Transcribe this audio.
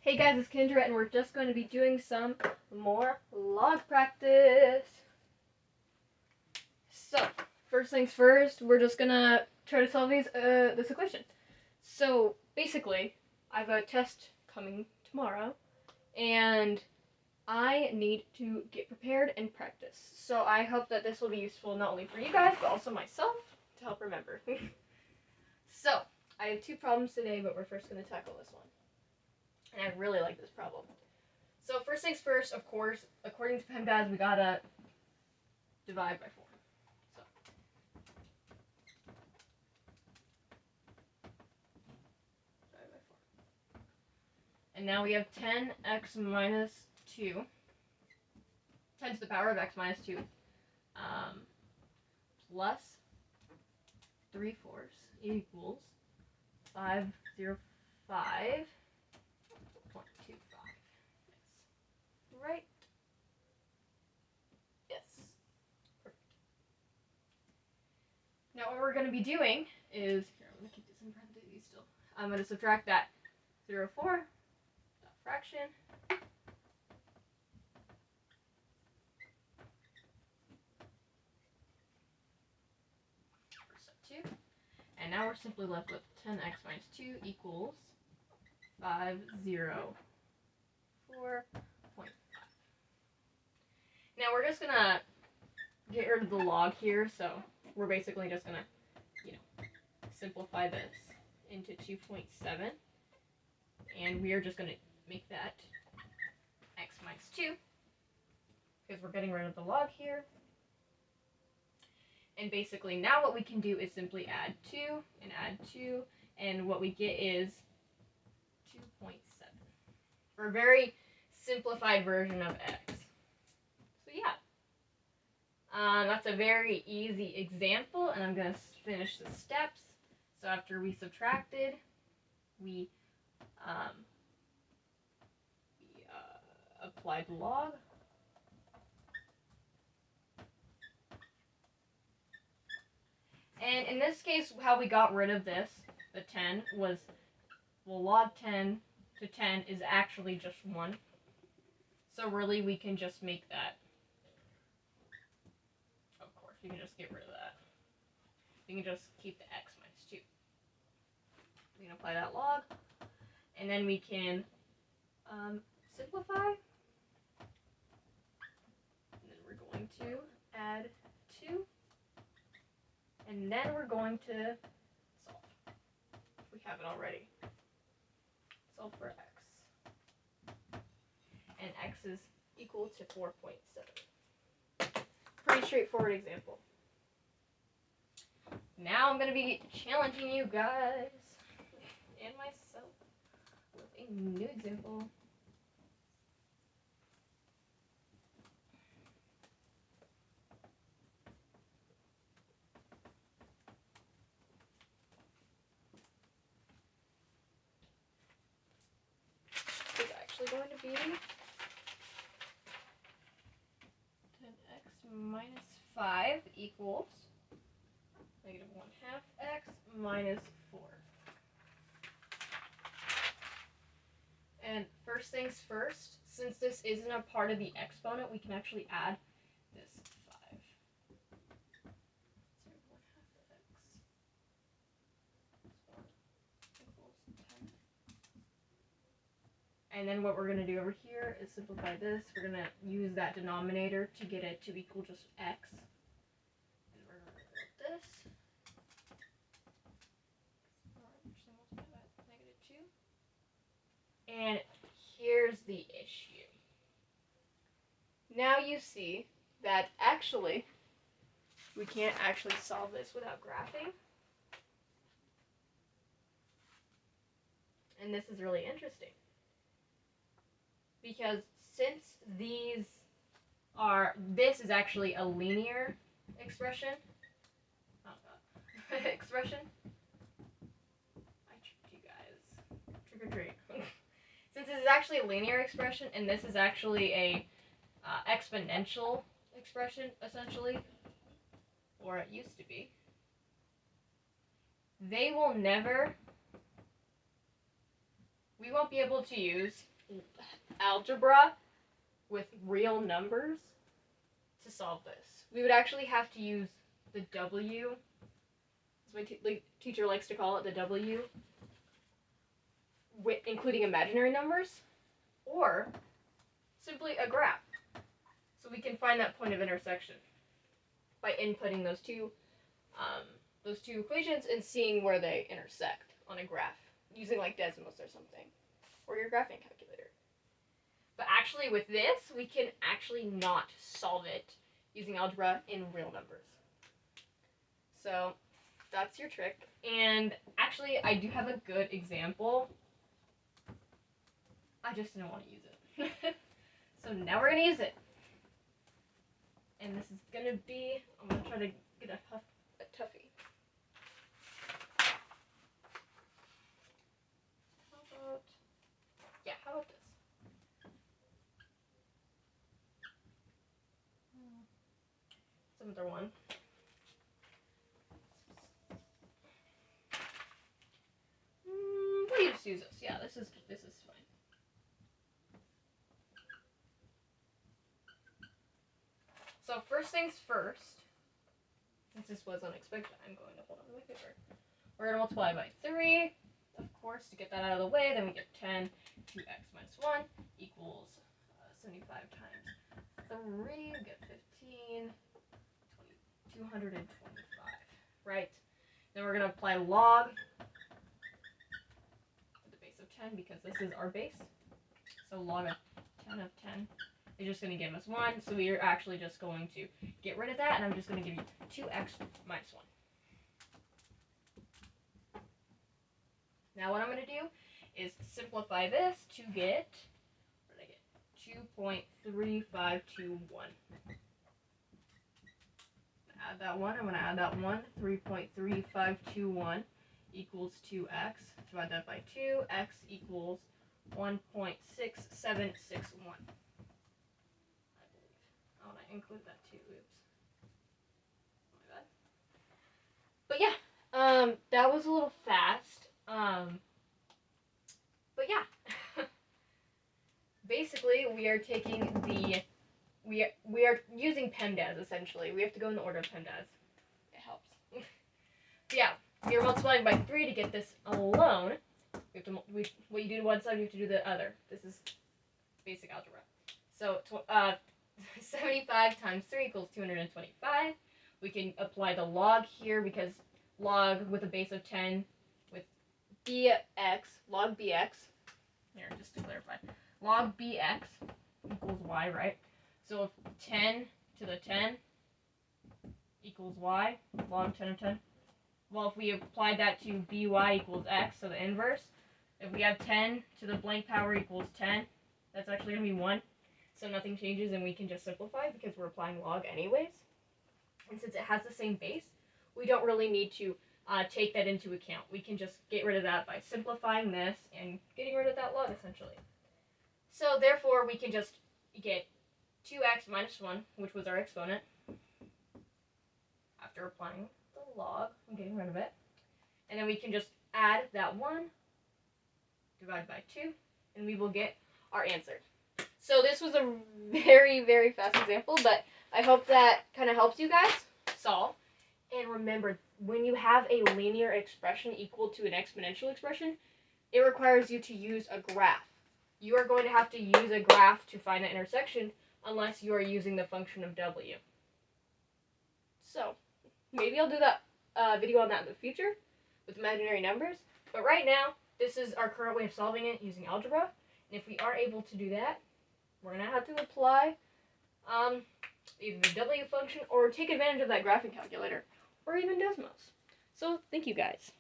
Hey guys, it's Kendra, and we're just going to be doing some more log practice. So, first things first, we're just gonna try to solve this equation. So, basically, I have a test coming tomorrow, and I need to get prepared and practice. So I hope that this will be useful not only for you guys, but also myself to help remember. So, I have two problems today, but we're first going to tackle this one. And I really like this problem. So first things first, of course, according to PEMDAS, we gotta divide by 4. So divide by 4. And now we have 10x minus 2. 10 to the power of x minus 2 plus 3/4 equals 505.25. Right? Yes. Perfect. Now what we're going to be doing is, here, I'm going to keep this in parentheses still. I'm going to subtract that 0.4, that fraction, for step 2. And now we're simply left with 10x minus 2 equals 504.5. Now we're just going to get rid of the log here, so we're basically just going to, simplify this into 2.7. And we are just going to make that x minus 2, because we're getting rid of the log here. And basically now what we can do is simply add 2 and add 2, and what we get is 2.7. For a very simplified version of x. So yeah. That's a very easy example, and I'm going to finish the steps. So after we subtracted, we applied the log. And in this case, how we got rid of this, the 10, was, well, log 10 to 10 is actually just 1. So really, we can just make that, of course, we can just get rid of that. We can just keep the x minus 2. We can apply that log, and then we can simplify. And then we're going to add 2. And then we're going to solve, if we haven't already. Solve for x. And x is equal to 4.7. Pretty straightforward example. Now I'm going to be challenging you guys and myself with a new example. It's actually going to be 10x minus 5 equals negative 1/2 x minus 4. And first things first, since this isn't a part of the exponent, we can actually add this 5. So 1/2 x equals 10. And then what we're going to do over here is simplify this. We're going to use that denominator to get it to equal just x. And we're going to write this. And here's the issue. Now you see that actually, we can't actually solve this without graphing. And this is really interesting. Because since this is actually a linear expression. Oh god. Expression. I tricked you guys. Trick or treat. Since this is actually a linear expression, and this is actually a exponential expression, essentially, or it used to be, we won't be able to use algebra with real numbers to solve this. We would actually have to use the W, as my teacher likes to call it, the W, including imaginary numbers, or simply a graph. So we can find that point of intersection by inputting those two equations and seeing where they intersect on a graph, using like Desmos or something, or your graphing calculator. But actually with this, we can actually not solve it using algebra in real numbers. So that's your trick. And actually, I do have a good example. I just didn't want to use it. So now we're going to use it. And this is going to be, I'm going to try to get a toughie. How about this? Some other one. What do you just use this? Yeah, this is fine. So first things first, since this was unexpected, I'm going to hold on to my paper. We're going to multiply by 3, of course, to get that out of the way. Then we get 10 to x minus 1 equals 75 times 3. We get 15, 225, right? Then we're going to apply log to the base of 10 because this is our base. So log of 10 of 10 is just going to give us 1. So we are actually just going to get rid of that, and I'm just going to give you 2x minus 1. Now what I'm going to do is simplify this to get, what did I get? 2.3521. Add that one. I'm going to add that one. 3.3521 equals 2x. Divide that by 2. X equals 1.6761. I believe. Oh, and I include that too. Oops. My bad. But yeah, that was a little fast. But yeah. Basically, we are taking we are using PEMDAS essentially. We have to go in the order of PEMDAS. It helps. Yeah, we are multiplying by 3 to get this alone. We have to what you do to one side, you have to do the other. This is basic algebra. So 75 times 3 equals 225. We can apply the log here because log with a base of 10 with bx, log bx. Here, just to clarify, log bx equals y, right? So if 10 to the 10 equals y, log 10 of 10. Well, if we apply that to by equals x, so the inverse, if we have 10 to the blank power equals 10, that's actually going to be 1. So nothing changes, and we can just simplify because we're applying log anyways. And since it has the same base, we don't really need to take that into account. We can just get rid of that by simplifying this and getting rid of that log, essentially. So therefore, we can just get 2x minus 1, which was our exponent, after applying the log and getting rid of it. And then we can just add that 1, divide by 2, and we will get our answer. So this was a very, very fast example, but I hope that kind of helps you guys solve. And remember, when you have a linear expression equal to an exponential expression, it requires you to use a graph. You are going to have to use a graph to find the intersection unless you are using the function of w. So maybe I'll do that video on that in the future with imaginary numbers. But right now, this is our current way of solving it using algebra. And if we are able to do that, we're going to have to apply either the w function or take advantage of that graphing calculator or even Desmos. So thank you guys.